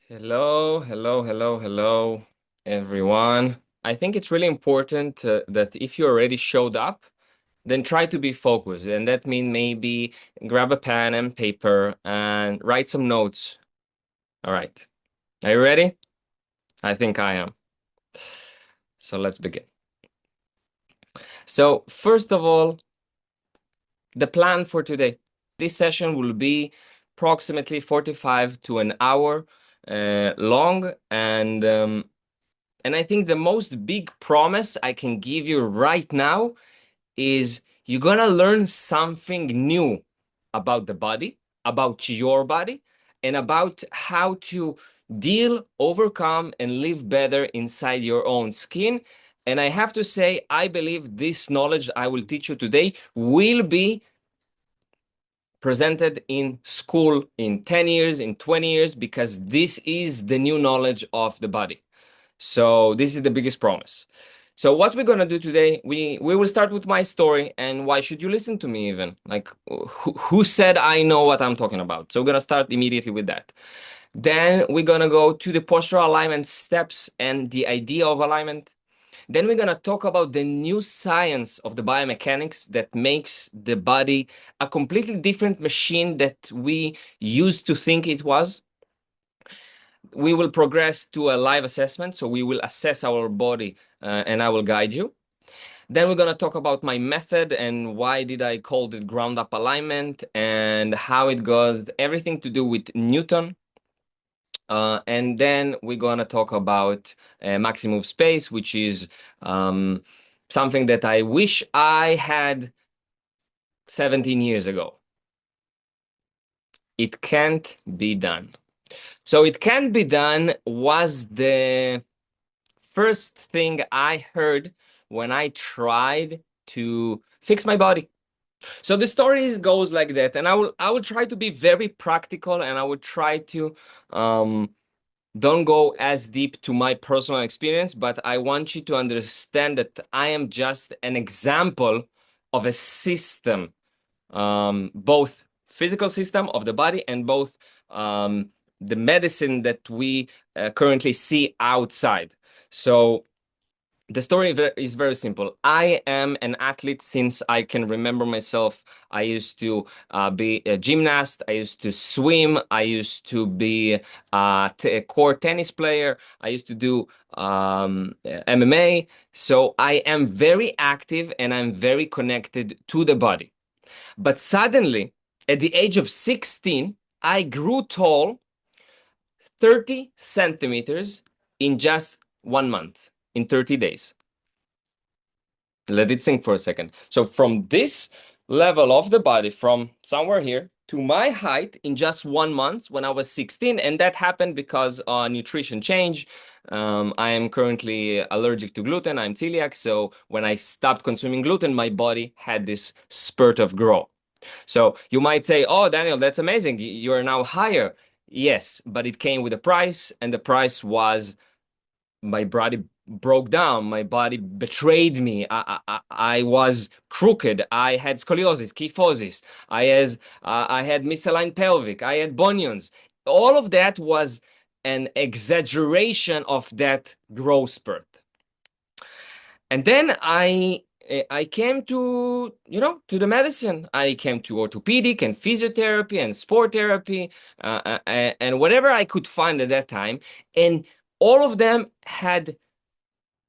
Hello, everyone. I think it's really important that if you already showed up, then try to be focused. And that means maybe grab a pen and paper and write some notes. All right. Are you ready? I think I am. So let's begin. So, first of all, the plan for today. This session will be approximately 45 to an hour long, and I think the most big promise I can give you right now is you're gonna learn something new about the body, about your body, and about how to deal, overcome, and live better inside your own skin. And I have to say, I believe this knowledge I will teach you today will be presented in school in 10 years, in 20 years, because this is the new knowledge of the body. So this is the biggest promise. So what we're gonna do today, we will start with my story and why should you listen to me even? Like who said I know what I'm talking about? So we're gonna start immediately with that. Then we're gonna go to the postural alignment steps and the idea of alignment. Then we're gonna talk about the new science of the biomechanics that makes the body a completely different machine that we used to think it was. We will progress to a live assessment. So we will assess our body and I will guide you. Then we're going to talk about my method and why did I call it ground up alignment and how it goes, everything to do with Newton. And then we're going to talk about maximum space, which is something that I wish I had 17 years ago. It can't be done. So it can't be done was the first thing I heard when I tried to fix my body. So the story goes like that, and I will try to be very practical, and I will try to don't go as deep to my personal experience, but I want you to understand that I am just an example of a system, both physical system of the body and both the medicine that we currently see outside. So the story is very simple. I am an athlete since I can remember myself. I used to be a gymnast. I used to swim. I used to be a court tennis player. I used to do MMA. So I am very active and I'm very connected to the body. But suddenly, at the age of 16, I grew tall 30 centimeters in just 1 month, in 30 days. Let it sink for a second. So from this level of the body, from somewhere here to my height in just 1 month when I was 16, and that happened because nutrition change. I am currently allergic to gluten. I'm celiac. So when I stopped consuming gluten, my body had this spurt of growth. So you might say, oh, Daniel, that's amazing. You are now higher. Yes, but it came with a price, and the price was my body broke down. My body betrayed me. I was crooked. I had scoliosis, kyphosis. I had misaligned pelvic. I had bunions. All of that was an exaggeration of that growth spurt. And then I came to, to the medicine. I came to orthopedic and physiotherapy and sport therapy and whatever I could find at that time. And all of them had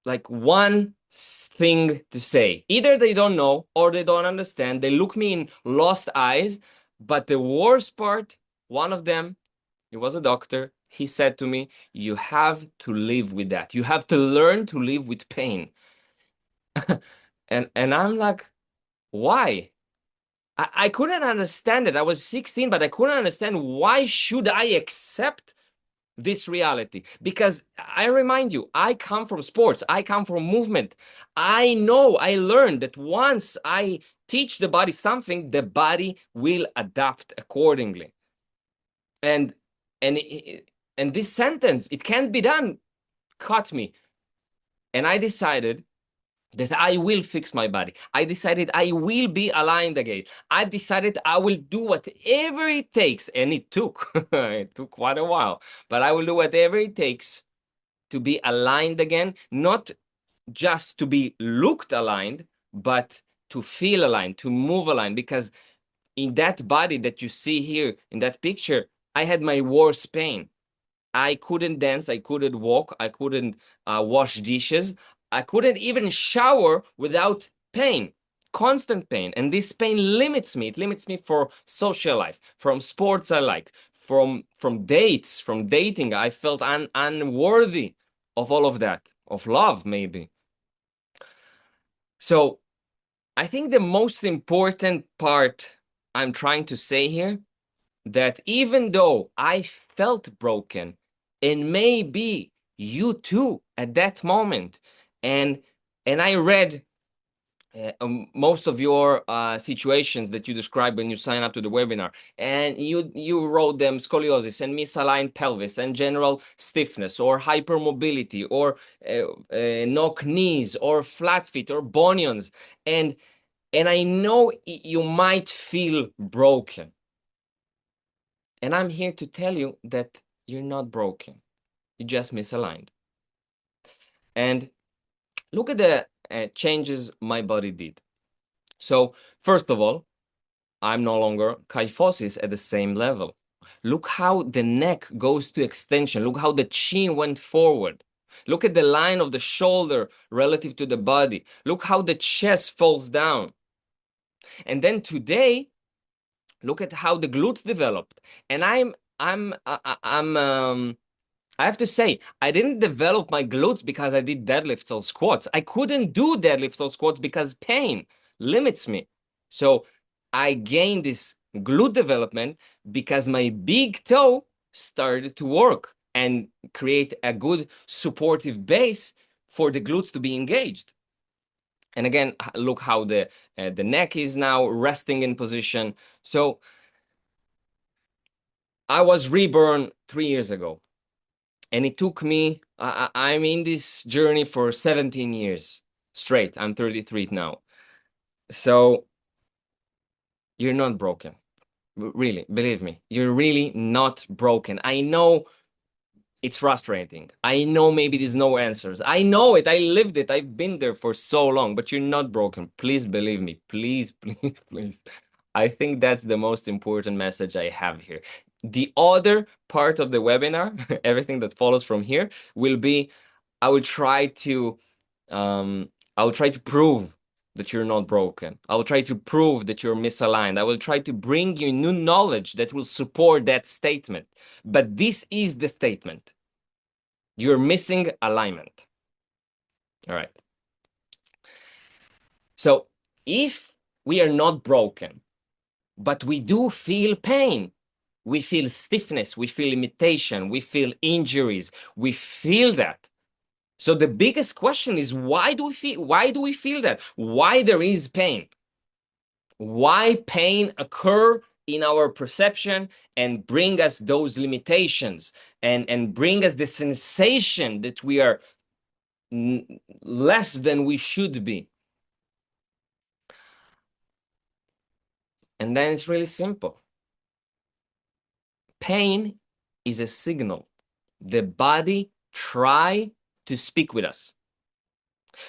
like one thing to say. Either they don't know or they don't understand. They look me in lost eyes. But the worst part, one of them, he was a doctor. He said to me, you have to live with that. You have to learn to live with pain. And I'm like, why? I couldn't understand it. I was 16, but I couldn't understand why should I accept this reality? Because I remind you, I come from sports. I come from movement. I know, I learned that once I teach the body something, the body will adapt accordingly. And and and this sentence, it can't be done, caught me. And I decided that I will fix my body. I decided I will be aligned again. I decided I will do whatever it takes, and it took it took quite a while, but I will do whatever it takes to be aligned again, not just to be looked aligned, but to feel aligned, to move aligned. Because in that body that you see here in that picture, I had my worst pain. I couldn't dance, I couldn't walk, I couldn't wash dishes, I couldn't even shower without pain, constant pain. And this pain limits me. It limits me for social life, from sports I like, from dates, from dating. I felt unworthy of all of that, of love maybe. So I think the most important part I'm trying to say here, that even though I felt broken, and maybe you too at that moment, and I read most of your situations that you described when you sign up to the webinar, and you wrote them scoliosis and misaligned pelvis and general stiffness or hypermobility or knock knees or flat feet or bunions, and I know you might feel broken. And I'm here to tell you that you're not broken. You just misaligned. And look at the changes my body did. So first of all, I'm no longer kyphosis at the same level. Look how the neck goes to extension. Look how the chin went forward. Look at the line of the shoulder relative to the body. Look how the chest falls down. And then today, look at how the glutes developed. And I have to say, I didn't develop my glutes because I did deadlifts or squats. I couldn't do deadlifts or squats because pain limits me. So I gained this glute development because my big toe started to work and create a good supportive base for the glutes to be engaged. And again, look how the neck is now resting in position. So I was reborn 3 years ago. And it took me, I'm in this journey for 17 years straight. I'm 33 now. So you're not broken. Really, believe me, you're really not broken. I know it's frustrating. I know maybe there's no answers. I know it. I lived it. I've been there for so long, but you're not broken. Please believe me. Please, please, please. I think that's the most important message I have here. The other part of the webinar, everything that follows from here, will be I will try to prove that you're not broken. I will try to prove that you're misaligned. I will try to bring you new knowledge that will support that statement. But this is the statement. You're missing alignment. All right. So if we are not broken, but we do feel pain, we feel stiffness, we feel limitation, we feel injuries, we feel that. So the biggest question is, why do we feel that? Why there is pain? Why pain occur in our perception and bring us those limitations and bring us the sensation that we are less than we should be? And then it's really simple. Pain is a signal. The body try to speak with us.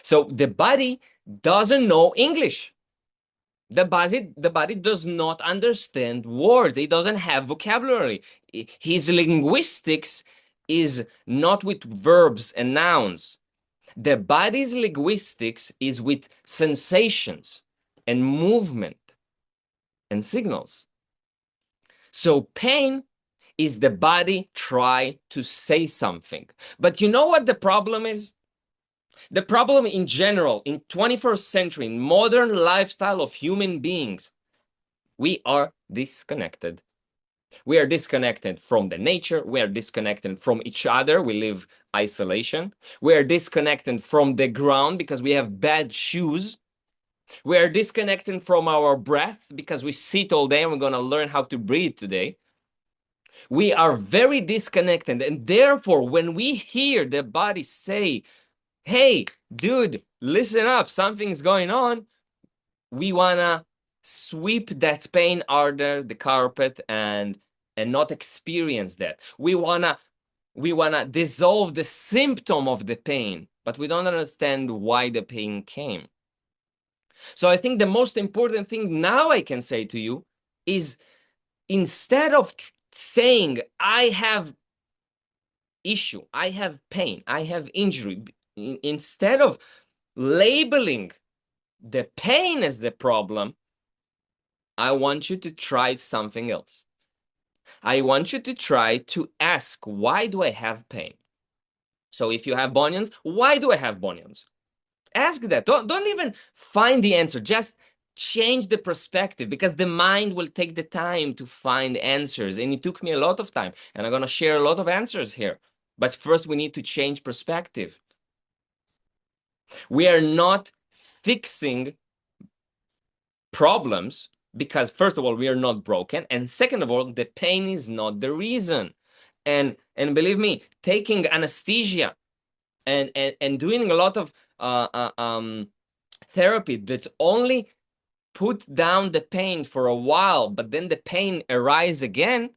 So the body doesn't know English. The body does not understand words. It doesn't have vocabulary. His linguistics is not with verbs and nouns. The body's linguistics is with sensations and movement and signals. So pain is the body try to say something. But you know what the problem is? The problem in general, in 21st century, in modern lifestyle of human beings, we are disconnected. We are disconnected from the nature. We are disconnected from each other. We live isolation. We are disconnected from the ground because we have bad shoes. We are disconnected from our breath because we sit all day and we're going to learn how to breathe today. We are very disconnected. And therefore, when we hear the body say, hey, dude, listen up, something's going on. We wanna sweep that pain under the carpet and not experience that. We wanna dissolve the symptom of the pain, but we don't understand why the pain came. So I think the most important thing now I can say to you is, instead of saying I have issue, I have pain, I have injury, instead of labeling the pain as the problem, I want you to try something else. I want you to try to ask, why do I have pain? So if you have bunions, why do I have bunions? Ask that. Don't even find the answer. Just change the perspective, because the mind will take the time to find answers. And it took me a lot of time. And I'm going to share a lot of answers here. But first, we need to change perspective. We are not fixing problems because, first of all, we are not broken. And second of all, the pain is not the reason. And believe me, taking anesthesia and doing a lot of therapy that only put down the pain for a while, but then the pain arise again,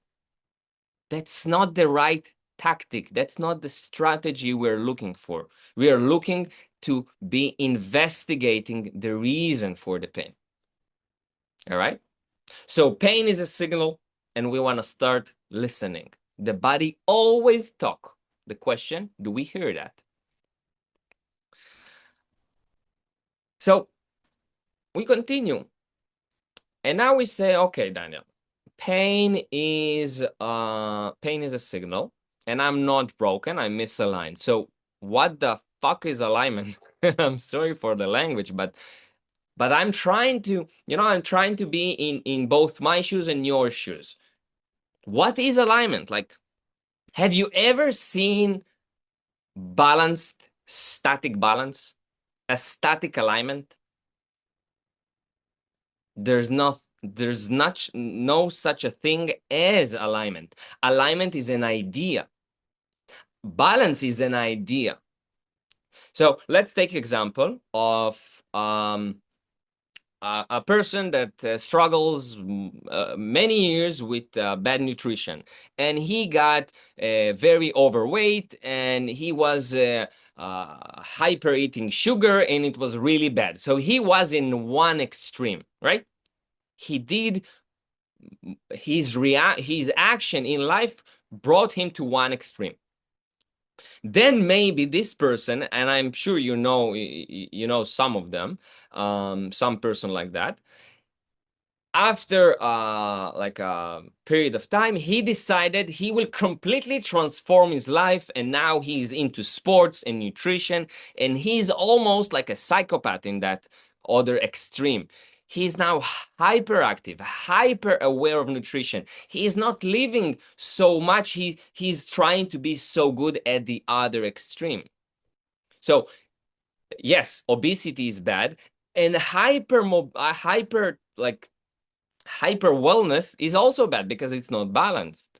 that's not the right tactic. That's not the strategy we're looking for. We are looking to be investigating the reason for the pain. All right? So pain is a signal, and we want to start listening. The body always talk. The question, do we hear that? So we continue. And now we say, okay, Daniel, pain is a signal, and I'm not broken, I'm misaligned. So what the fuck is alignment? I'm sorry for the language, but I'm trying to, I'm trying to be in both my shoes and your shoes. What is alignment? Like, have you ever seen balanced static balance? A static alignment? There's not no such a thing as alignment. Alignment is an idea. Balance is an idea. So let's take example of a person that struggles many years with bad nutrition, and he got very overweight, and he was hyper eating sugar, and it was really bad. So he was in one extreme, right? He did his action in life brought him to one extreme. Then maybe this person, and I'm sure some of them, some person like that, after like a period of time, he decided he will completely transform his life, and now he's into sports and nutrition, and he's almost like a psychopath in that other extreme. He's now hyperactive, hyper aware of nutrition. He is not living so much. He's trying to be so good at the other extreme. So yes, obesity is bad, and hyper wellness is also bad because it's not balanced.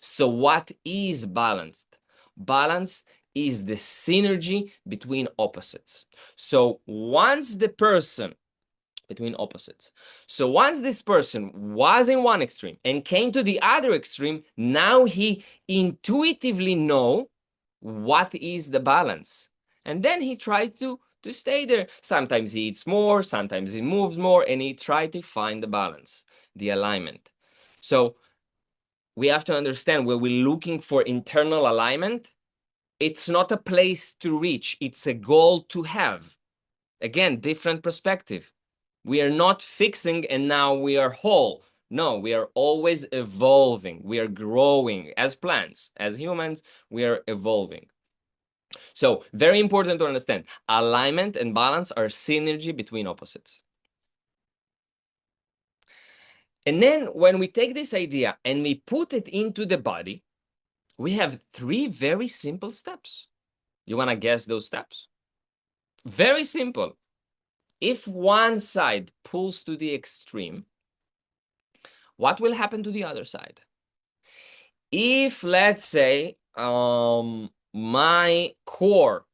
So what is balanced? Balance is the synergy between opposites. So once the person between opposites. So once this person was in one extreme and came to the other extreme, now he intuitively know what is the balance. And then he tried to stay there. Sometimes he eats more, sometimes he moves more, and he tried to find the balance, the alignment. So we have to understand, when we're looking for internal alignment, it's not a place to reach, it's a goal to have. Again, different perspective. We are not fixing and now we are whole. No, we are always evolving. We are growing as plants, as humans, we are evolving. So very important to understand, alignment and balance are synergy between opposites. And then when we take this idea and we put it into the body, we have 3 very simple steps. You want to guess those steps? Very simple. If one side pulls to the extreme, what will happen to the other side? If, let's say, my core,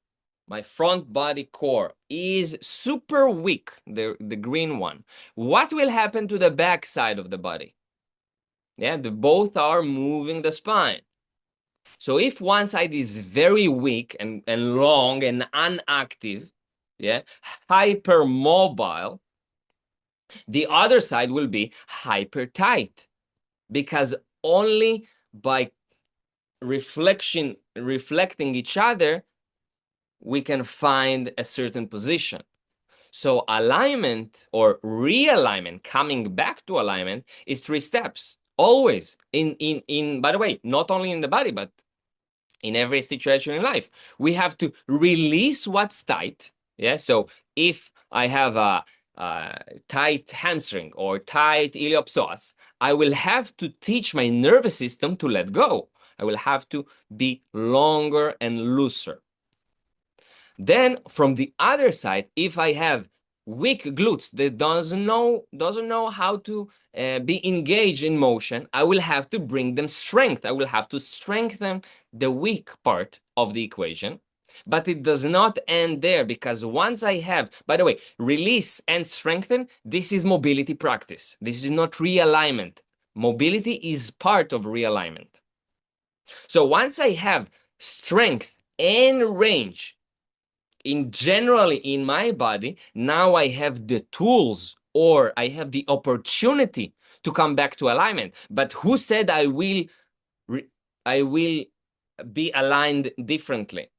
my front body core is super weak, the green one, what will happen to the back side of the body? Yeah, both are moving the spine. So if one side is very weak and long and inactive, yeah, hypermobile, the other side will be hyper tight, because only by reflecting each other we can find a certain position. So alignment or realignment, coming back to alignment, is 3 steps. Always in by the way, not only in the body, but in every situation in life. We have to release what's tight. Yeah. So if I have a tight hamstring or tight iliopsoas, I will have to teach my nervous system to let go. I will have to be longer and looser. Then from the other side, if I have weak glutes that doesn't know how to be engaged in motion, I will have to bring them strength. I will have to strengthen the weak part of the equation. But it does not end there, because once I have, by the way, release and strengthen, this is mobility practice. This is not realignment. Mobility is part of realignment. So once I have strength and range generally in my body, now I have the tools, or I have the opportunity to come back to alignment. But who said I will be aligned differently?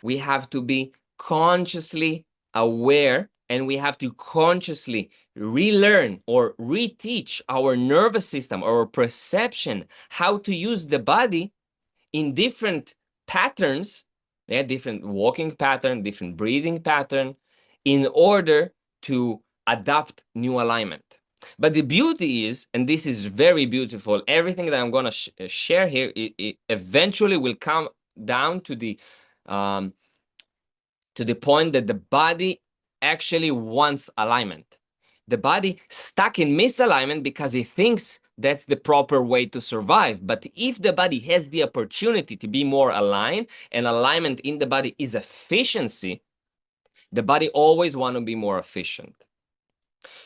We have to be consciously aware, and we have to consciously relearn or reteach our nervous system, our perception, how to use the body in different patterns, yeah, different walking pattern, different breathing pattern, in order to adopt new alignment. But the beauty is, and this is very beautiful, everything that I'm going to share here, it eventually will come down um, to the point that the body actually wants alignment. The body stuck in misalignment because it thinks that's the proper way to survive. But if the body has the opportunity to be more aligned, and alignment in the body is efficiency, the body always want to be more efficient.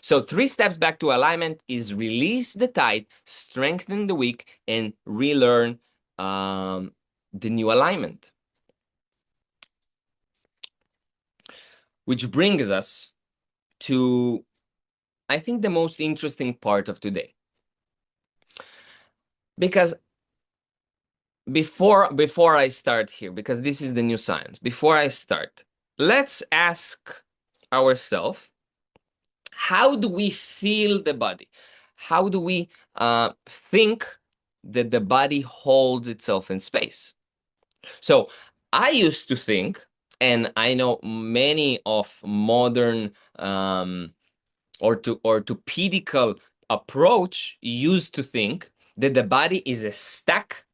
So 3 steps back to alignment is release the tight, strengthen the weak, and relearn the new alignment. Which brings us to, I think, the most interesting part of today. Because before I start here, because this is the new science, before I start, let's ask ourselves, how do we feel the body? How do we think that the body holds itself in space? So I used to think, and I know many of modern orthopedical approach used to think that the body is a stack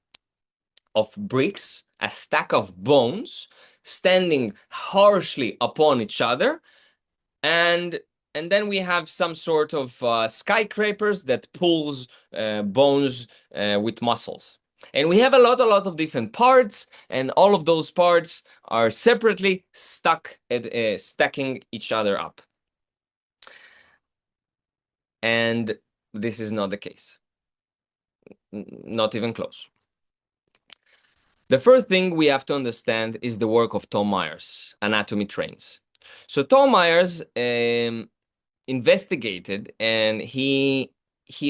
of bricks, a stack of bones, standing harshly upon each other, and then we have some sort of skyscrapers that pulls bones with muscles. And we have a lot of different parts, and all of those parts are separately stacking each other up. And this is not the case. Not even close. The first thing we have to understand is the work of Tom Myers, Anatomy Trains. So Tom Myers investigated, and he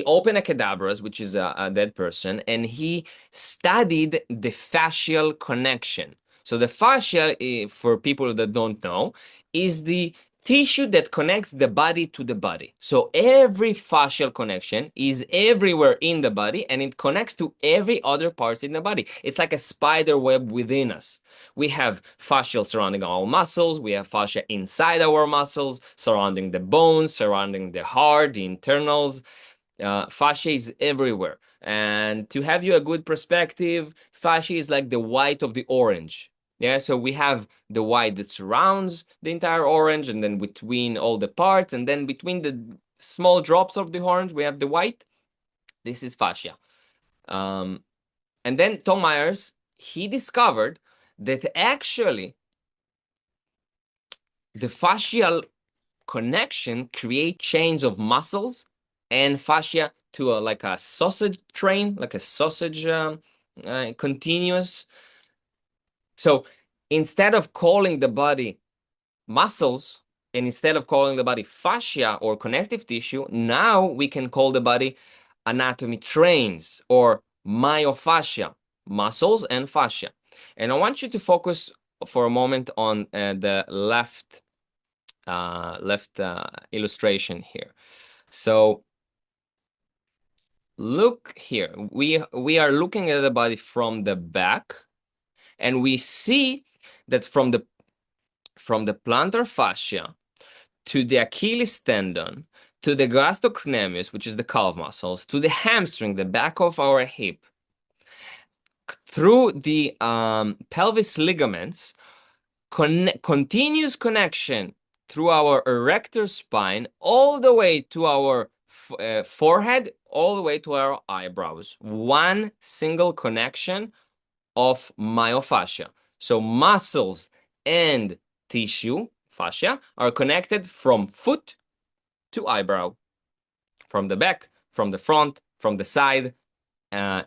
opened a cadaver, which is a dead person, and he studied the fascial connection. So the fascia, for people that don't know, is the tissue that connects the body to the body. So every fascial connection is everywhere in the body, and it connects to every other parts in the body. It's like a spider web within us. We have fascia surrounding our muscles. We have fascia inside our muscles, surrounding the bones, surrounding the heart, the internals. Fascia is everywhere. And to have you a good perspective, fascia is like the white of the orange. Yeah, so we have the white that surrounds the entire orange, and then between all the parts, and then between the small drops of the orange, we have the white. This is fascia. And then Tom Myers, he discovered that actually the fascial connection create chains of muscles and fascia to like a sausage train, like a sausage continuous. So instead of calling the body muscles, and instead of calling the body fascia or connective tissue, now we can call the body anatomy trains or myofascia, muscles and fascia. And I want you to focus for a moment on the left illustration here. So look here. We are looking at the body from the back, and we see that from the plantar fascia to the Achilles tendon, to the gastrocnemius, which is the calf muscles, to the hamstring, the back of our hip, through the pelvis ligaments, continuous connection through our erector spine, all the way to our forehead, all the way to our eyebrows. One single connection of myofascia. So muscles and tissue, fascia, are connected from foot to eyebrow, from the back, from the front, from the side,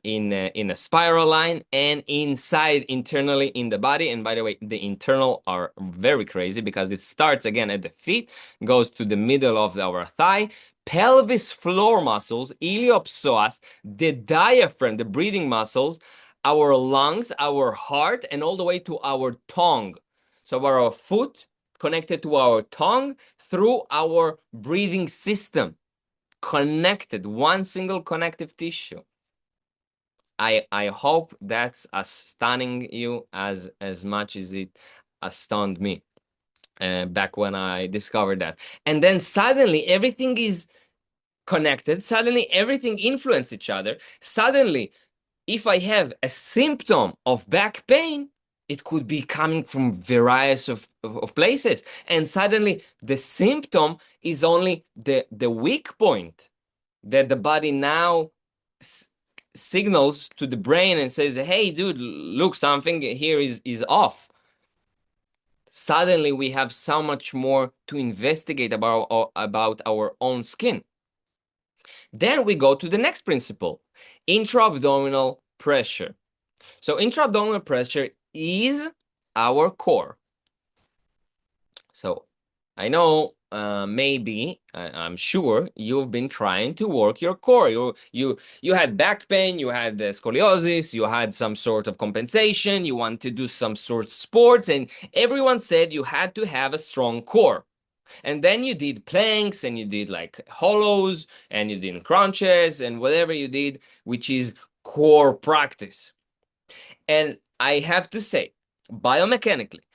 in a spiral line, and inside internally in the body. And by the way, the internal are very crazy because it starts again at the feet, goes to the middle of our thigh, pelvis floor muscles, iliopsoas, the diaphragm, the breathing muscles, our lungs, our heart, and all the way to our tongue. So our foot connected to our tongue through our breathing system, connected, one single connective tissue. I hope that's as stunning you as much as it stunned me back when I discovered that. And then suddenly everything is connected. Suddenly everything influences each other. Suddenly, if I have a symptom of back pain, it could be coming from various of places. And suddenly the symptom is only the weak point that the body now signals to the brain and says, hey, dude, look, something here is off. Suddenly we have so much more to investigate about our own skin. Then we go to the next principle, intra-abdominal pressure. So intra-abdominal pressure is our core. So I know maybe I'm sure you've been trying to work your core. You had back pain, you had scoliosis, you had some sort of compensation, you want to do some sort of sports, and everyone said you had to have a strong core. And then you did planks, and you did like hollows, and you did crunches, and whatever you did, which is core practice. And I have to say, biomechanically,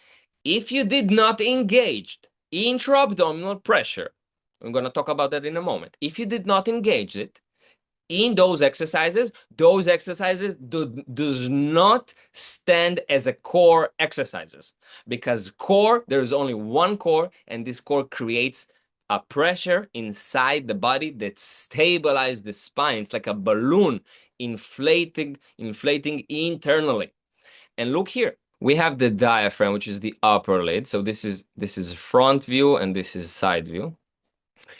if you did not engage intra-abdominal pressure, I'm going to talk about that in a moment. If you did not engage it in those exercises does not stand as a core exercises, because core, there's only one core, and this core creates a pressure inside the body that stabilizes the spine. It's like a balloon inflating internally. And look here, we have the diaphragm, which is the upper lid. So this is front view and this is side view.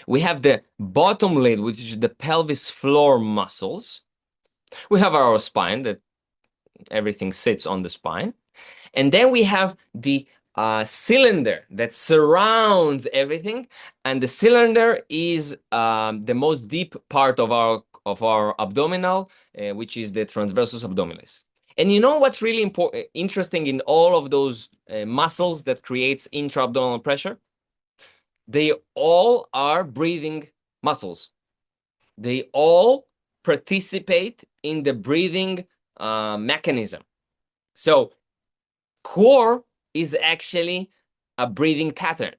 We have the bottom lid, which is the pelvis floor muscles. We have our spine, that everything sits on the spine. And then we have the cylinder that surrounds everything. And the cylinder is the most deep part of our abdominal, which is the transversus abdominis. And you know what's really interesting in all of those muscles that creates intra-abdominal pressure? They all are breathing muscles. They all participate in the breathing mechanism. So core is actually a breathing pattern.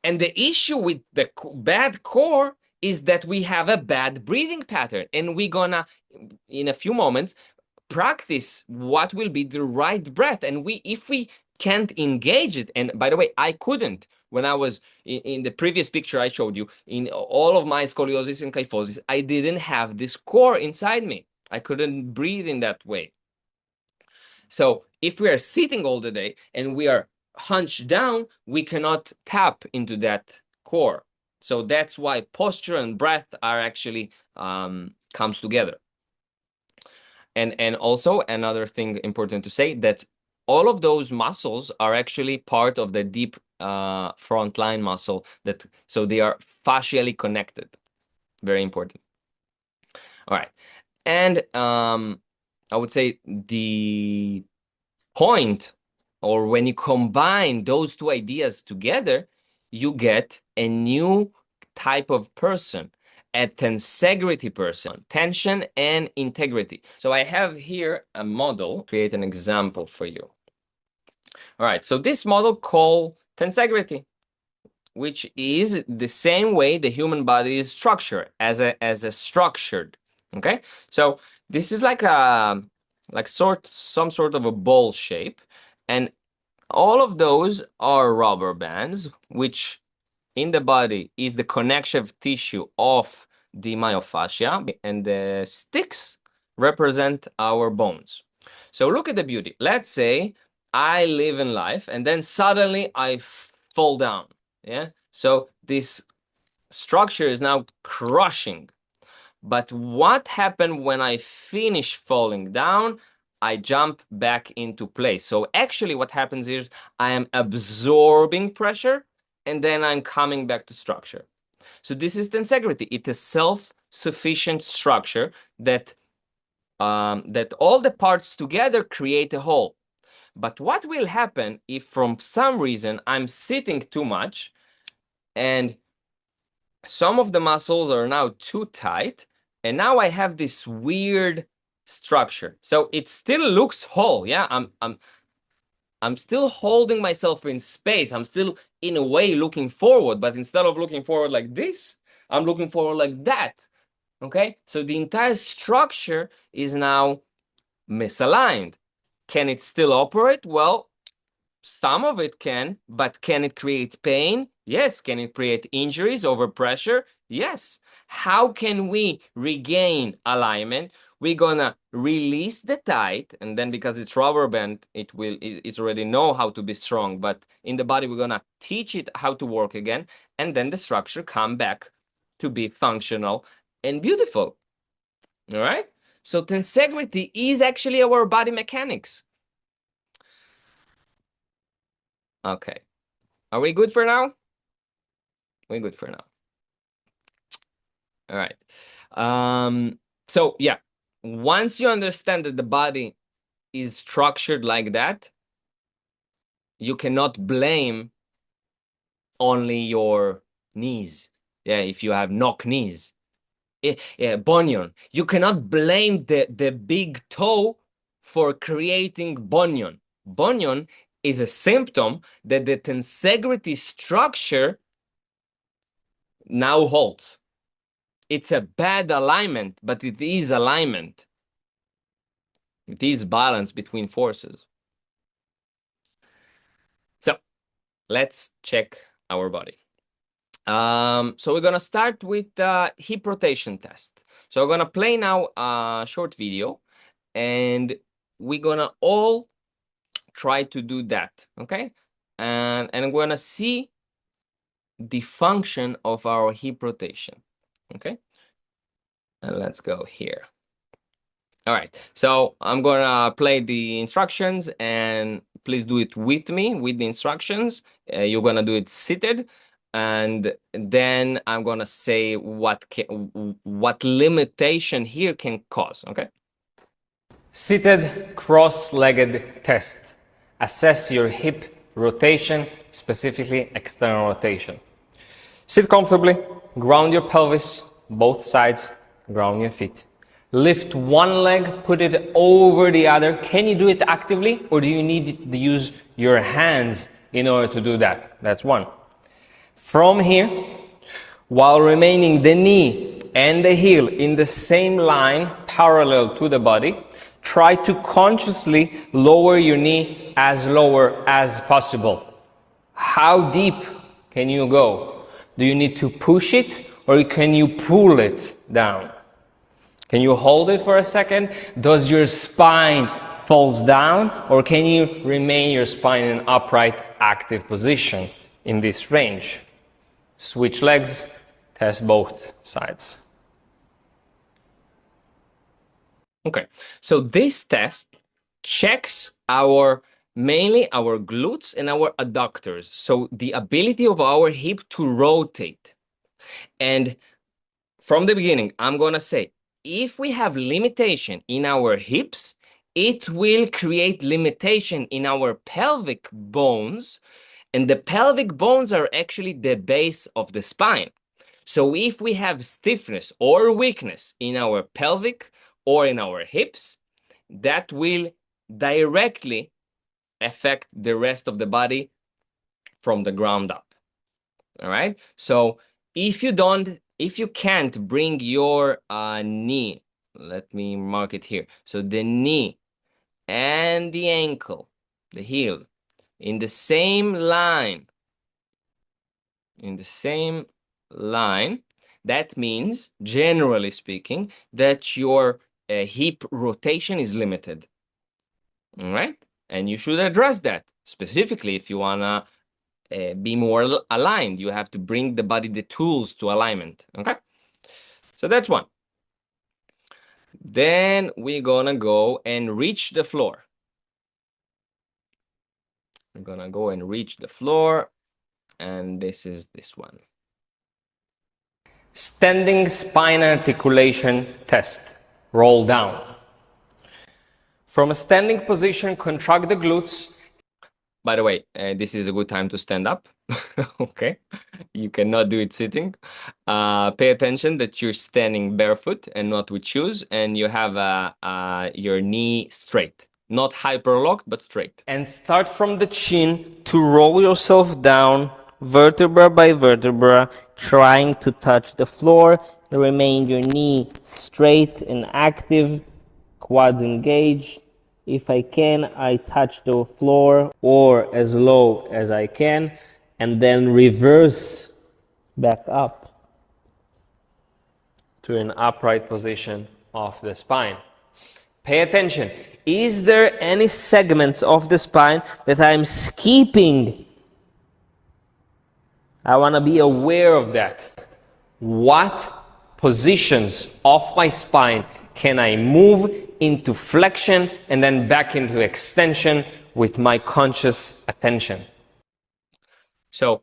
And the issue with the bad core is that we have a bad breathing pattern. And we're gonna, in a few moments, practice what will be the right breath. And if we can't engage it, and by the way, I couldn't when I was in the previous picture I showed you, in all of my scoliosis and kyphosis, I didn't have this core inside me. I couldn't breathe in that way. So if we are sitting all the day and we are hunched down, we cannot tap into that core. So that's why posture and breath are actually comes together. And also another thing important to say, that all of those muscles are actually part of the deep front line muscle, that so they are fascially connected. Very important. All right. And I would say the point, or when you combine those two ideas together, you get a new type of person, a tensegrity person, tension and integrity. So I have here a model, create an example for you. All right, so this model called tensegrity, which is the same way the human body is structured, as a structured. Okay, so this is like some sort of a ball shape, and all of those are rubber bands, which in the body is the connective tissue of the myofascia, and the sticks represent our bones. So look at the beauty. Let's say I live in life and then suddenly I fall down. Yeah. So this structure is now crushing. But what happened when I finish falling down? I jump back into place. So actually what happens is I am absorbing pressure and then I'm coming back to structure. So this is tensegrity. It's a self-sufficient structure that that all the parts together create a whole. But what will happen if from some reason I'm sitting too much and some of the muscles are now too tight, and now I have this weird structure. So it still looks whole. Yeah, I'm still holding myself in space. I'm still in a way looking forward, but instead of looking forward like this, I'm looking forward like that. Okay? So the entire structure is now misaligned. Can it still operate? Well, some of it can, but can it create pain? Yes. Can it create injuries over pressure? Yes. How can we regain alignment? We're gonna release the tight, and then because it's rubber band, it's already know how to be strong, but in the body, we're gonna teach it how to work again, and then the structure come back to be functional and beautiful. All right? So tensegrity is actually our body mechanics. Okay. Are we good for now? We're good for now. All right. So yeah, once you understand that the body is structured like that, you cannot blame only your knees. Yeah, if you have knock knees. Yeah, bunion. You cannot blame the big toe for creating bunion. Bunion is a symptom that the tensegrity structure now holds. It's a bad alignment, but it is alignment. It is balance between forces. So let's check our body. So we're gonna start with the hip rotation test. So we're gonna play now a short video, and we're gonna all try to do that, okay? And we're gonna see the function of our hip rotation, okay? And let's go here. All right, so I'm gonna play the instructions, and please do it with me, with the instructions. You're gonna do it seated, and then I'm gonna say what limitation here can cause, okay? Seated cross-legged test. Assess your hip rotation, specifically external rotation. Sit comfortably, ground your pelvis, both sides, ground your feet. Lift one leg, put it over the other. Can you do it actively, or do you need to use your hands in order to do that? That's one. From here, while remaining the knee and the heel in the same line, parallel to the body, try to consciously lower your knee as lower as possible. How deep can you go? Do you need to push it, or can you pull it down? Can you hold it for a second? Does your spine falls down, or can you remain your spine in an upright, active position in this range? Switch legs, test both sides. Okay, so this test checks mainly our glutes and our adductors, so the ability of our hip to rotate. And from the beginning, I'm gonna say, if we have limitation in our hips, it will create limitation in our pelvic bones, and the pelvic bones are actually the base of the spine. So if we have stiffness or weakness in our pelvic or in our hips, that will directly affect the rest of the body from the ground up. All right. So if you can't bring your knee, let me mark it here. So the knee and the ankle, the heel, in the same line, that means, generally speaking, that your hip rotation is limited. All right. And you should address that specifically if you wanna be more aligned. You have to bring the body the tools to alignment. Okay, so that's one. Then we're gonna go and reach the floor. I'm gonna go and reach the floor, and this is this one. Standing spine articulation test. Roll down. From a standing position, contract the glutes. By the way, this is a good time to stand up. Okay, you cannot do it sitting. Pay attention that you're standing barefoot and not with shoes, and you have your knee straight, not hyperlocked, but straight. And start from the chin to roll yourself down, vertebra by vertebra, trying to touch the floor. Remain your knee straight and active, quads engaged. If I can, I touch the floor or as low as I can, and then reverse back up to an upright position of the spine. Pay attention. Is there any segments of the spine that I'm skipping? I want to be aware of that. What positions of my spine can I move into flexion and then back into extension with my conscious attention? So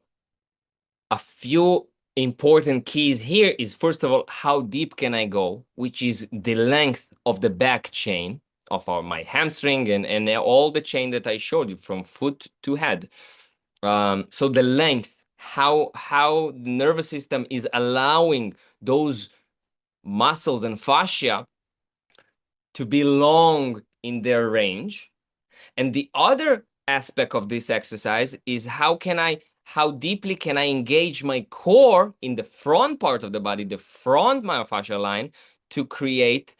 a few important keys here is, first of all, how deep can I go, which is the length of the back chain of my hamstring and all the chain that I showed you from foot to head. So the length, how the nervous system is allowing those muscles and fascia to be long in their range. And the other aspect of this exercise is how deeply can I engage my core in the front part of the body, the front myofascial line, to create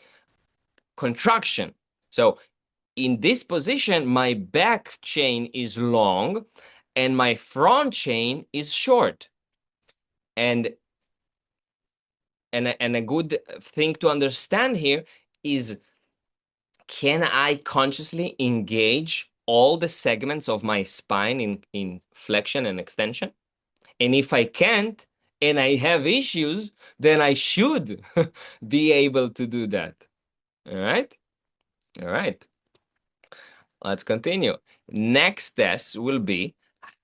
contraction. So in this position, my back chain is long and my front chain is short. And a good thing to understand here is, can I consciously engage all the segments of my spine in flexion and extension? And if I can't, and I have issues, then I should be able to do that. All right? All right. Let's continue. Next test will be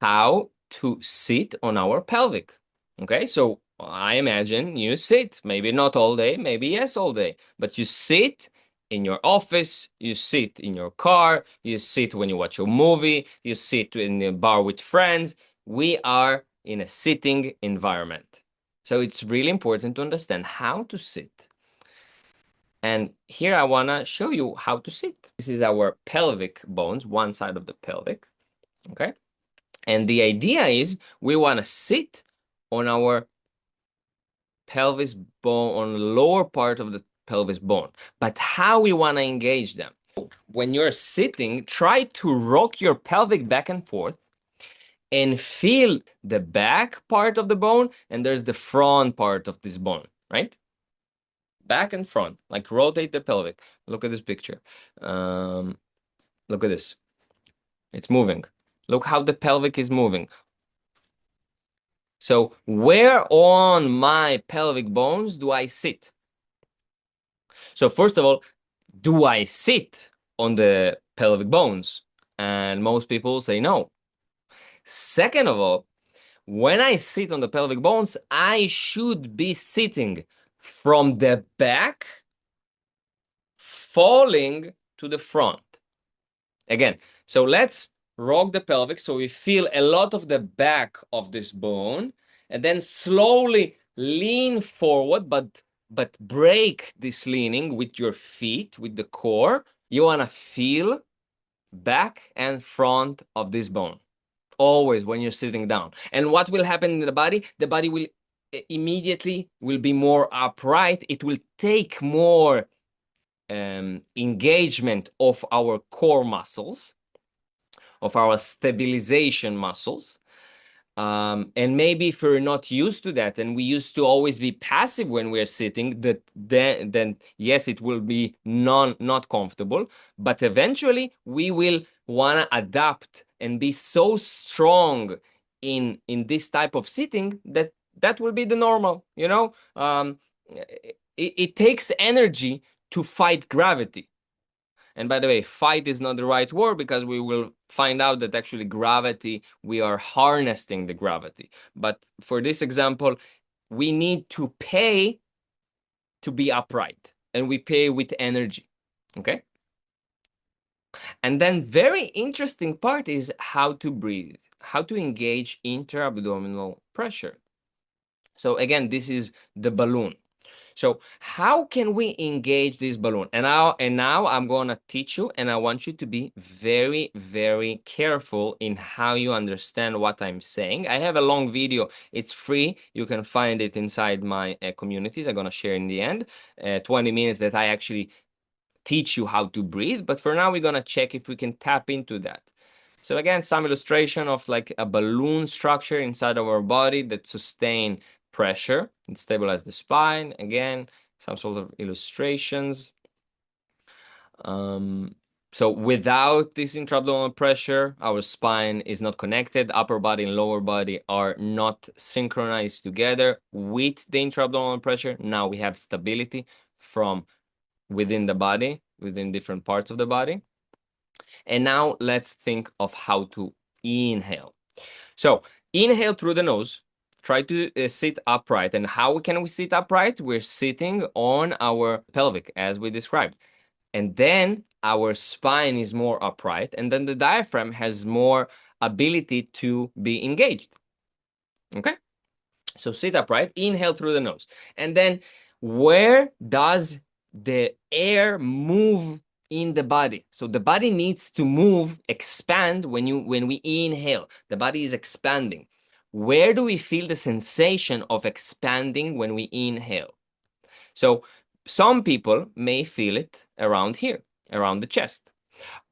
how to sit on our pelvic. Okay, so I imagine you sit, maybe not all day, maybe yes all day, but you sit in your office, you sit in your car, you sit when you watch a movie, you sit in the bar with friends. We are in a sitting environment. So it's really important to understand how to sit. And here I want to show you how to sit. This is our pelvic bones, one side of the pelvic, okay? And the idea is we want to sit on our pelvis bone, on the lower part of the pelvis bone. But how we want to engage them? When you're sitting, try to rock your pelvic back and forth and feel the back part of the bone, and there's the front part of this bone, right? Back and front, like rotate the pelvic. Look at this picture. Look at this. It's moving. Look how the pelvic is moving. So where on my pelvic bones do I sit? So first of all, do I sit on the pelvic bones? And most people say no. Second of all, when I sit on the pelvic bones, I should be sitting from the back, falling to the front. Again, so let's rock the pelvic so we feel a lot of the back of this bone, and then slowly lean forward, but break this leaning with your feet, with the core. You want to feel back and front of this bone always when you're sitting down. And what will happen in the body? The body will immediately will be more upright. It will take more engagement of our core muscles, of our stabilization muscles. And maybe if we're not used to that, and we used to always be passive when we're sitting, then yes, it will be not comfortable. But eventually, we will wanna adapt and be so strong in this type of sitting that will be the normal. It takes energy to fight gravity. And by the way, fight is not the right word because we will find out that actually gravity, we are harnessing the gravity. But for this example, we need to pay to be upright, and we pay with energy. Okay? And then very interesting part is how to breathe, how to engage intra-abdominal pressure. So again, this is the balloon. So how can we engage this balloon? And now I'm going to teach you, and I want you to be very, very careful in how you understand what I'm saying. I have a long video. It's free. You can find it inside my communities. I'm going to share in the end 20 minutes that I actually teach you how to breathe. But for now, we're going to check if we can tap into that. So again, some illustration of like a balloon structure inside of our body that sustain pressure and stabilize the spine. Again, some sort of illustrations. So without this intra-abdominal pressure, our spine is not connected. Upper body and lower body are not synchronized together. With the intra-abdominal pressure, now we have stability from within the body, within different parts of the body. And now let's think of how to inhale. So inhale through the nose. Try to sit upright. And how can we sit upright? We're sitting on our pelvic, as we described. And then our spine is more upright. And then the diaphragm has more ability to be engaged. Okay? So sit upright, inhale through the nose. And then where does the air move in the body? So the body needs to move, expand when we inhale. The body is expanding. Where do we feel the sensation of expanding when we inhale? So some people may feel it around here, around the chest.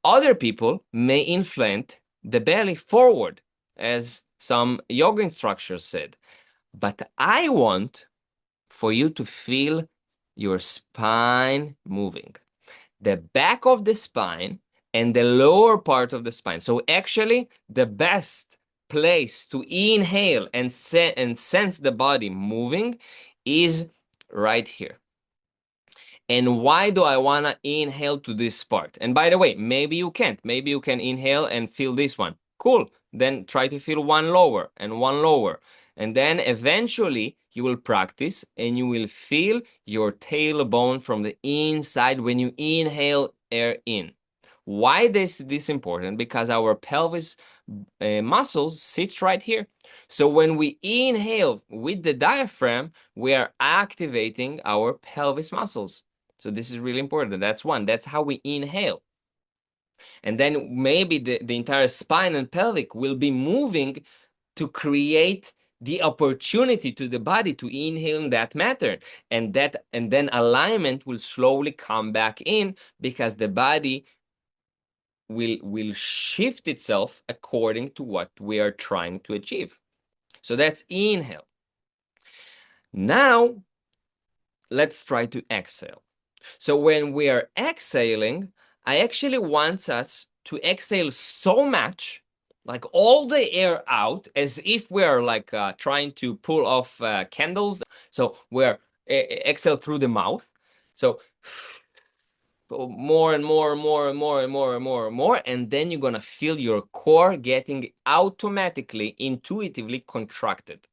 Other people may inflate the belly forward, as some yoga instructors said. But I want for you to feel your spine moving, the back of the spine and the lower part of the spine. So actually, the best place to inhale and sense the body moving is right here. And why do I want to inhale to this part? And by the way, maybe you can't. Maybe you can inhale and feel this one. Cool. Then try to feel one lower and one lower. And then eventually you will practice and you will feel your tailbone from the inside when you inhale air in. Why this important? Because our pelvis muscles sits right here. So when we inhale with the diaphragm, we are activating our pelvis muscles. So this is really important. That's one. That's how we inhale. And then maybe the entire spine and pelvic will be moving to create the opportunity to the body to inhale in that matter. And then alignment will slowly come back in because the body will shift itself according to what we are trying to achieve. So that's inhale. Now, let's try to exhale. So when we are exhaling, I actually want us to exhale so much, like all the air out, as if we're like trying to pull off candles. So we're exhale through the mouth. So more and more and more and more and more and more and more, and then you're gonna feel your core getting automatically, intuitively contracted.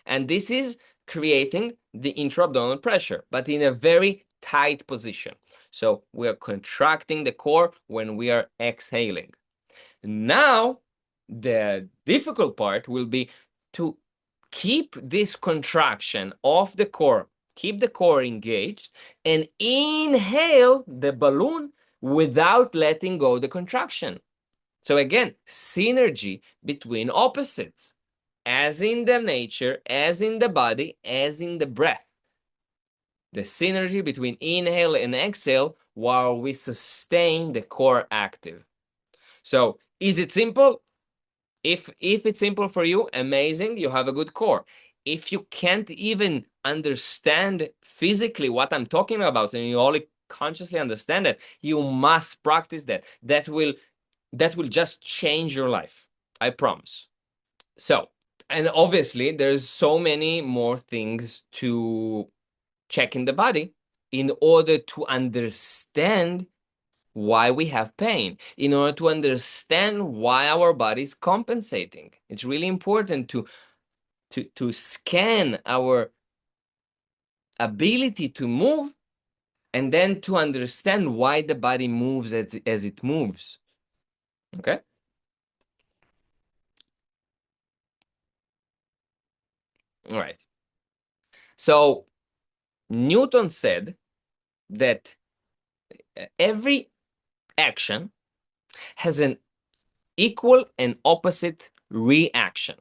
And this is creating the intra-abdominal pressure, but in a very tight position. So we are contracting the core when we are exhaling. Now, the difficult part will be to keep this contraction of the core, keep the core engaged, and inhale the balloon without letting go the contraction. So again, synergy between opposites, as in the nature, as in the body, as in the breath. The synergy between inhale and exhale while we sustain the core active. So is it simple? If it's simple for you, amazing, you have a good core. If you can't even understand physically what I'm talking about, and you only consciously understand it, you must practice that. That will just change your life. I promise. So, and obviously there's so many more things to check in the body in order to understand why we have pain, in order to understand why our body is compensating. It's really important to scan our ability to move, and then to understand why the body moves as it moves. Okay? All right. So Newton said that every action has an equal and opposite reaction.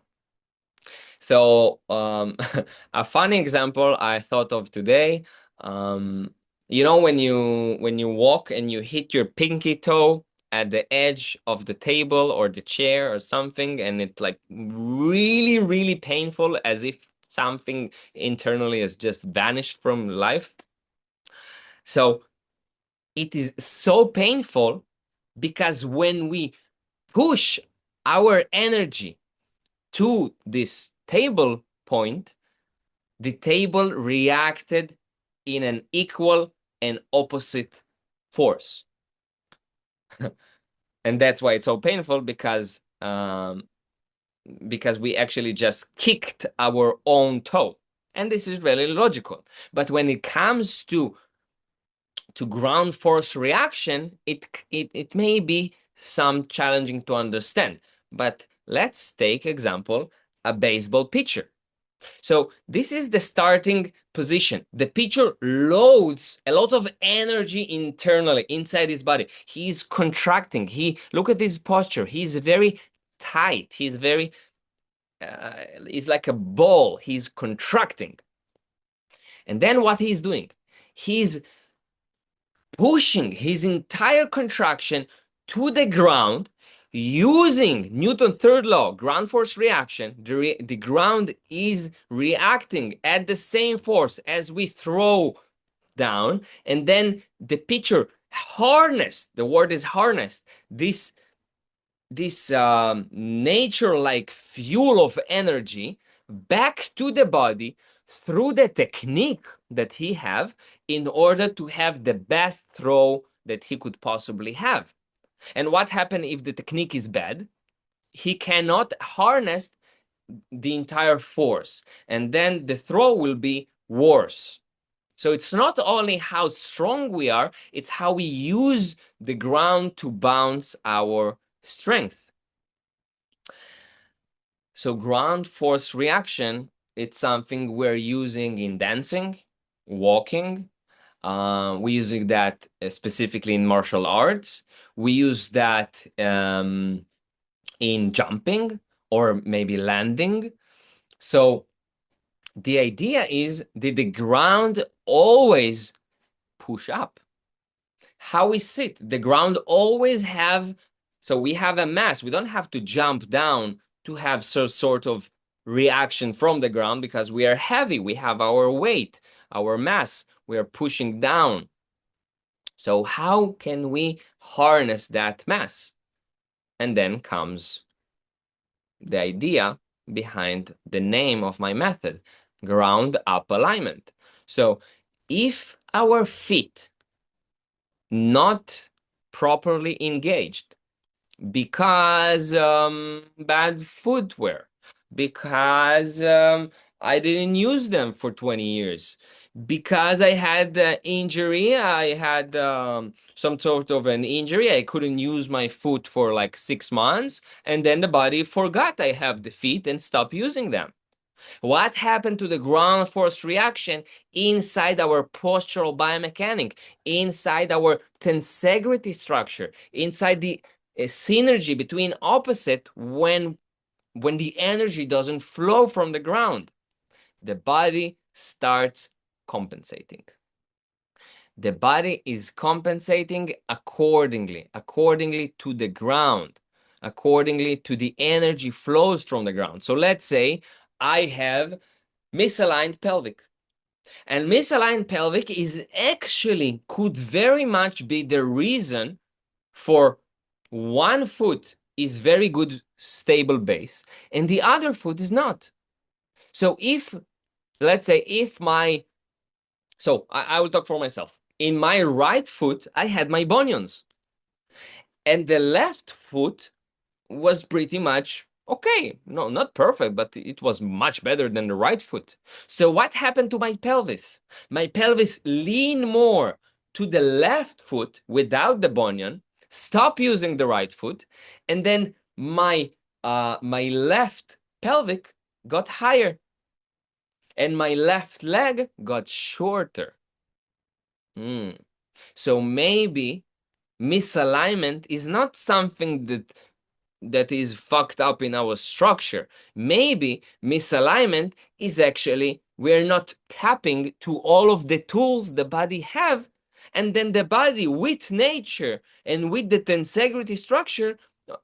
So a funny example I thought of today, when you walk and you hit your pinky toe at the edge of the table or the chair or something, and it's like really, really painful, as if something internally has just vanished from life. So it is so painful because when we push our energy to this table point, the table reacted in an equal and opposite force. And that's why it's so painful, because we actually just kicked our own toe. And this is really logical. But when it comes to ground force reaction, it may be some challenging to understand. But let's take example, a baseball pitcher. So this is the starting position. The pitcher loads a lot of energy internally inside his body. He's contracting. Look at his posture. He's very tight. He's very, he's like a ball. He's contracting. And then what he's doing? He's pushing his entire contraction to the ground using Newton's third law, ground force reaction. The ground is reacting at the same force as we throw down, and then the pitcher harnessed, the word is harnessed, this nature-like fuel of energy back to the body through the technique that he have, in order to have the best throw that he could possibly have. And what happens if the technique is bad? He cannot harness the entire force, and then the throw will be worse. So it's not only how strong we are, it's how we use the ground to bounce our strength. So ground force reaction, it's something we're using in dancing, walking. We're using that specifically in martial arts. We use that in jumping or maybe landing. So the idea is that the ground always push up. How we sit, the ground always have, so we have a mass. We don't have to jump down to have some sort of reaction from the ground, because we are heavy. We have our weight, our mass. We are pushing down. So how can we harness that mass. And then comes the idea behind the name of my method, ground up alignment. So if our feet not properly engaged because bad footwear, because I didn't use them for 20 years, because I had injury, I had some sort of an injury, I couldn't use my foot for like 6 months, and then the body forgot I have the feet and stopped using them. What happened to the ground force reaction inside our postural biomechanic, inside our tensegrity structure, inside the synergy between opposite when the energy doesn't flow from the ground? The body starts compensating. The body is compensating accordingly to the ground, accordingly to the energy flows from the ground. So let's say I have misaligned pelvic. And misaligned pelvic is actually could very much be the reason for one foot is very good stable base and the other foot is not. So if, let's say, I will talk for myself. In my right foot, I had my bunions and the left foot was pretty much okay. No, not perfect, but it was much better than the right foot. So what happened to my pelvis? My pelvis leaned more to the left foot without the bunion, stop using the right foot, and then my left pelvic got higher and my left leg got shorter. So maybe misalignment is not something that is fucked up in our structure. Maybe misalignment is actually we're not tapping to all of the tools the body have, and then the body with nature and with the tensegrity structure,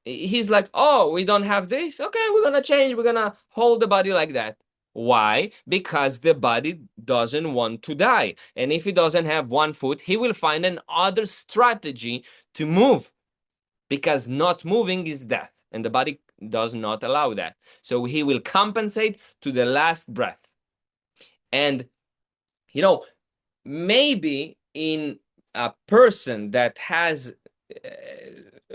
he's like, oh, we don't have this. Okay, we're gonna change. We're gonna hold the body like that. Why? Because the body doesn't want to die. And if he doesn't have one foot, he will find another strategy to move, because not moving is death and the body does not allow that. So he will compensate to the last breath. And maybe in a person that has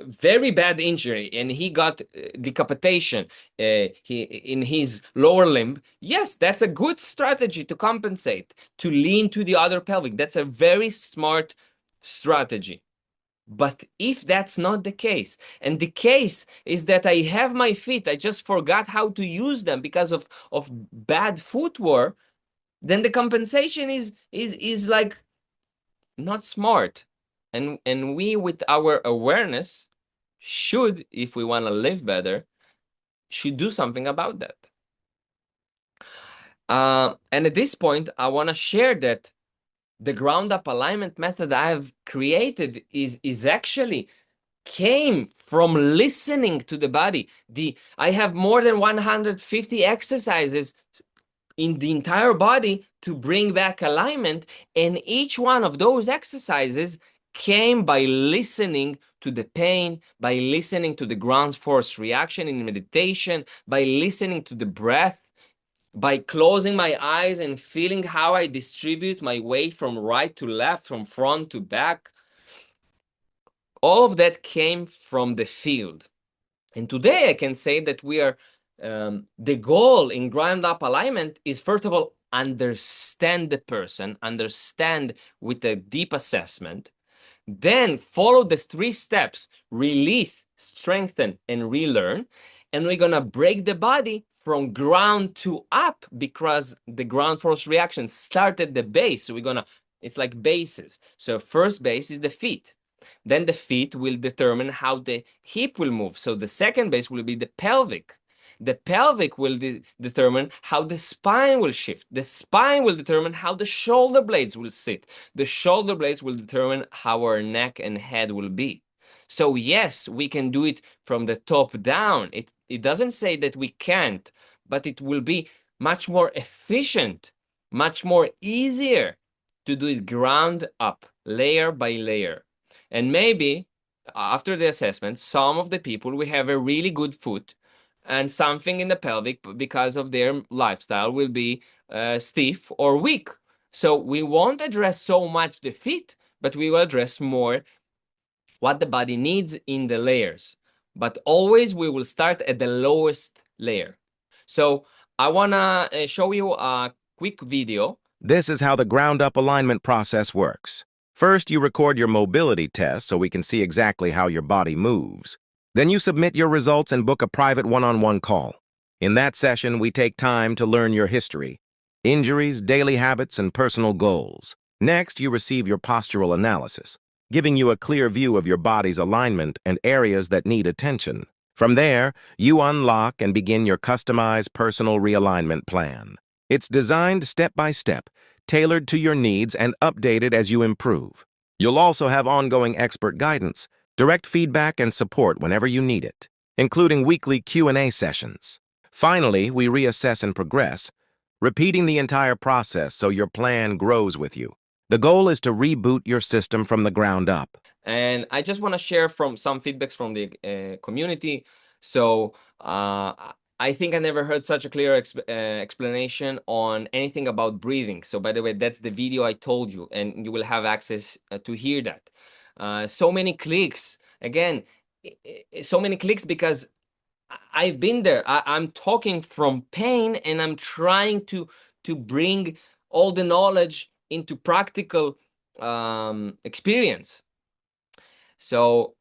very bad injury and he got decapitation in his lower limb, yes, that's a good strategy to compensate, to lean to the other pelvic. That's a very smart strategy. But if that's not the case, and the case is that I have my feet, I just forgot how to use them because of bad footwear, then the compensation is like not smart. And we with our awareness should, if we want to live better, should do something about that. And at this point, I want to share that the ground up alignment method I've created is actually came from listening to the body. I have more than 150 exercises in the entire body to bring back alignment, and each one of those exercises came by listening to the pain, by listening to the ground force reaction in meditation, by listening to the breath, by closing my eyes and feeling how I distribute my weight from right to left, from front to back. All of that came from the field. And today I can say that we are, the goal in ground up alignment is, first of all, understand the person, understand with a deep assessment, then follow the 3 steps: release, strengthen, and relearn. And we're gonna break the body from ground to up, because the ground force reaction started the base. So it's like bases. So first base is the feet. Then the feet will determine how the hip will move. So the second base will be the pelvic. The pelvic will determine how the spine will shift. The spine will determine how the shoulder blades will sit. The shoulder blades will determine how our neck and head will be. So yes, we can do it from the top down. It doesn't say that we can't, but it will be much more efficient, much more easier to do it ground up, layer by layer. And maybe after the assessment, some of the people will have a really good foot, and something in the pelvic because of their lifestyle will be stiff or weak. So we won't address so much the feet, but we will address more what the body needs in the layers. But always we will start at the lowest layer. So I wanna show you a quick video. This is how the ground-up alignment process works. First, you record your mobility test so we can see exactly how your body moves. Then you submit your results and book a private one-on-one call. In that session, we take time to learn your history, injuries, daily habits, and personal goals. Next, you receive your postural analysis, giving you a clear view of your body's alignment and areas that need attention. From there, you unlock and begin your customized personal realignment plan. It's designed step by step, tailored to your needs and updated as you improve. You'll also have ongoing expert guidance, direct feedback, and support whenever you need it, including weekly Q&A sessions. Finally, we reassess and progress, repeating the entire process so your plan grows with you. The goal is to reboot your system from the ground up. And I just want to share from some feedbacks from the community. So I think I never heard such a clear explanation on anything about breathing. So by the way, that's the video I told you, and you will have access to hear that. So many clicks. Again, so many clicks because I've been there. I'm talking from pain, and I'm trying to bring all the knowledge into practical experience. So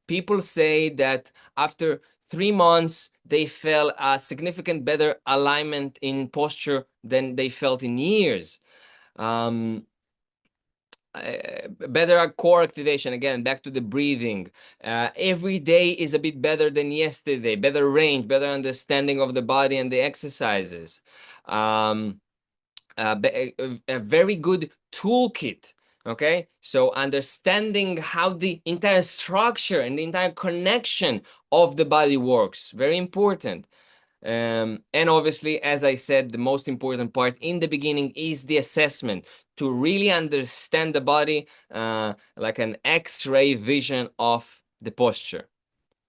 people say that after 3 months, they felt a significant better alignment in posture than they felt in years. Better core activation, again, back to the breathing. Every day is a bit better than yesterday, better range, better understanding of the body and the exercises. A very good toolkit. Okay, so understanding how the entire structure and the entire connection of the body works, very important. And obviously, as I said, the most important part in the beginning is the assessment to really understand the body like an X-ray vision of the posture.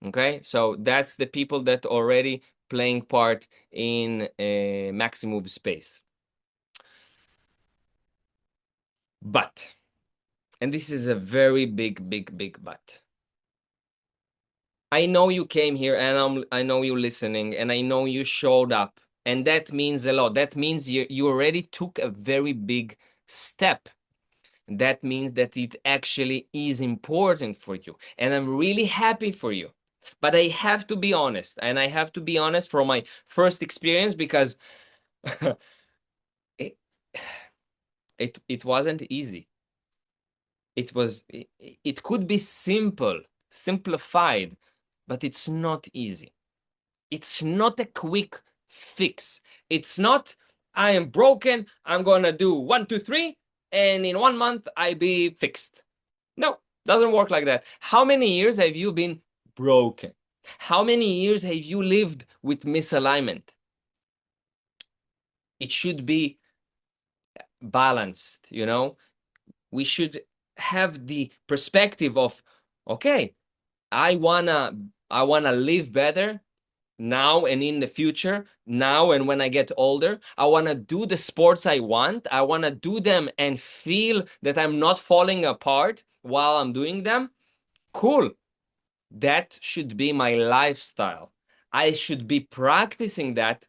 Okay, so that's the people that already playing part in a Maximove space. But, and this is a very big but. I know you came here, and I know you listening, and I know you showed up, and that means a lot. That means you already took a very big step. That means that it actually is important for you, and I'm really happy for you. But I have to be honest, and I have to be honest from my first experience, because it, it wasn't easy. It could be simplified, but it's not easy. It's not a quick fix. It's not, I am broken, I'm gonna do 1, 2, 3, and in 1 month I be fixed. No, doesn't work like that. How many years have you been broken? How many years have you lived with misalignment? It should be balanced, you know? We should have the perspective of, okay, I wanna live better now and in the future, now and when I get older. I want to do the sports I want. I want to do them and feel that I'm not falling apart while I'm doing them. Cool. That should be my lifestyle. I should be practicing that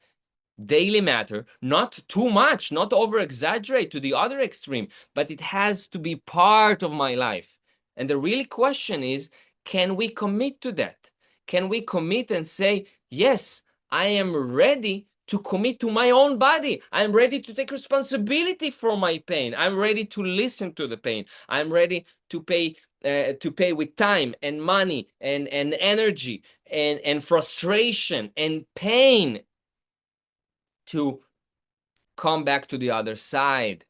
daily matter, not too much, not over exaggerate to the other extreme, but it has to be part of my life. And the real question is, can we commit to that? Can we commit and say, yes, I am ready to commit to my own body. I'm ready to take responsibility for my pain. I'm ready to listen to the pain. I'm ready to pay with time and money and energy and frustration and pain to come back to the other side.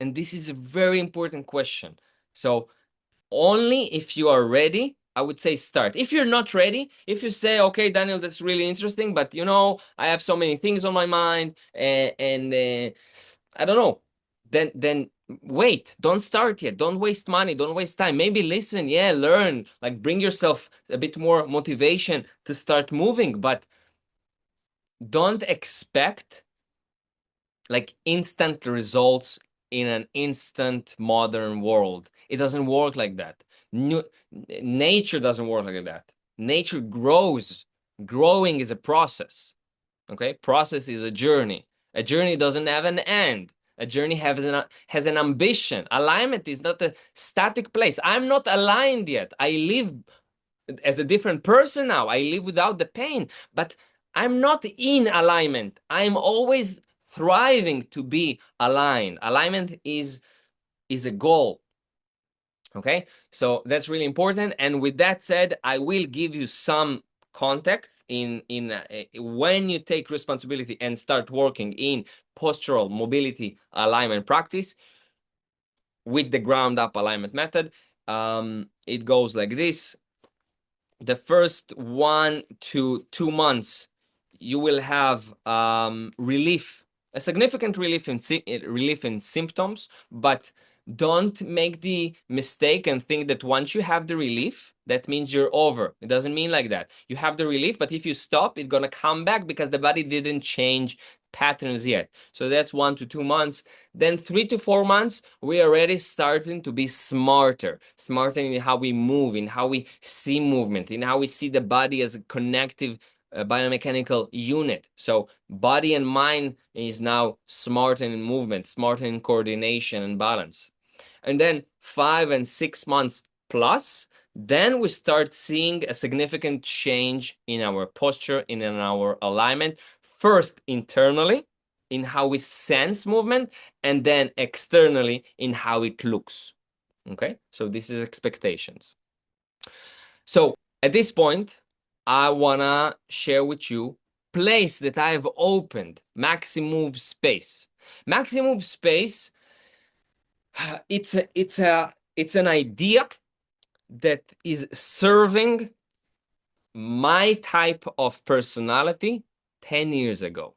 And this is a very important question. So only if you are ready, I would say start. If you're not ready, if you say, okay, Daniel, that's really interesting, but you know, I have so many things on my mind, and I don't know, then wait, don't start yet. Don't waste money. Don't waste time. Maybe listen, yeah, learn, like bring yourself a bit more motivation to start moving, but don't expect like instant results in an instant modern world. It doesn't work like that. Nature doesn't work like that. Nature grows. Growing is a process. Okay? Process is a journey. A journey doesn't have an end. A journey has an ambition. Alignment is not a static place. I'm not aligned yet. I live as a different person now. I live without the pain, but I'm not in alignment. I'm always thriving to be aligned. Alignment is a goal. Okay, so that's really important. And with that said, I will give you some context in when you take responsibility and start working in postural mobility alignment practice with the ground up alignment method. It goes like this. The first 1 to 2 months, you will have relief, a significant relief in symptoms, but don't make the mistake and think that once you have the relief, that means you're over. It doesn't mean like that. You have the relief, but if you stop, it's gonna come back because the body didn't change patterns yet. So that's 1 to 2 months. Then 3 to 4 months, we're already starting to be smarter in how we move, in how we see movement, in how we see the body as a connective biomechanical unit. So body and mind is now smarter in movement, smarter in coordination and balance. And then 5 and 6 months plus, then we start seeing a significant change in our posture, in our alignment, first internally, in how we sense movement, and then externally in how it looks. Okay, so this is expectations. So at this point, I wanna share with you place that I've opened, Maximove Space. Maximove Space, it's an idea that is serving my type of personality 10 years ago.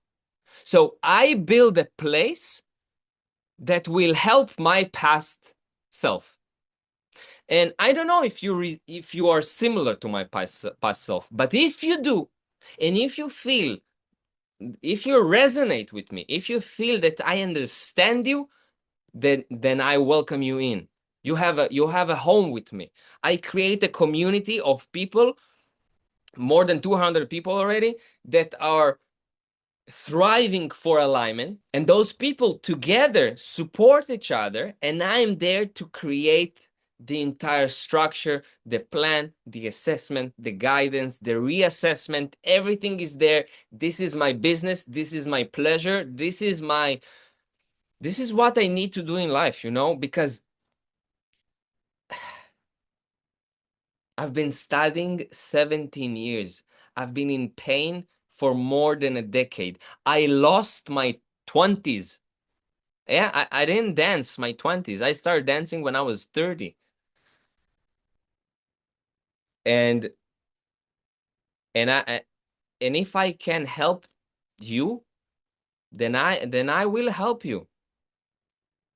So I build a place that will help my past self. And I don't know if you are similar to my past self, but if you do, and if you feel, if you resonate with me, if you feel that I understand you, then I welcome you in. You have a home with me. I create a community of people, more than 200 people already, that are thriving for alignment, and those people together support each other, and I'm there to create the entire structure, the plan, the assessment, the guidance, the reassessment. Everything is there. This is my business. This is my pleasure. This is what I need to do in life, because I've been studying 17 years. I've been in pain for more than a decade. I lost my 20s. Yeah, I didn't dance my 20s. I started dancing when I was 30. And and and if I can help you, then I will help you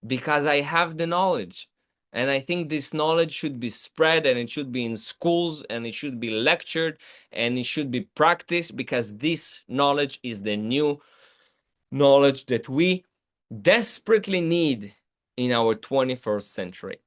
because I have the knowledge. And I think this knowledge should be spread, and it should be in schools, and it should be lectured, and it should be practiced, because this knowledge is the new knowledge that we desperately need in our 21st century.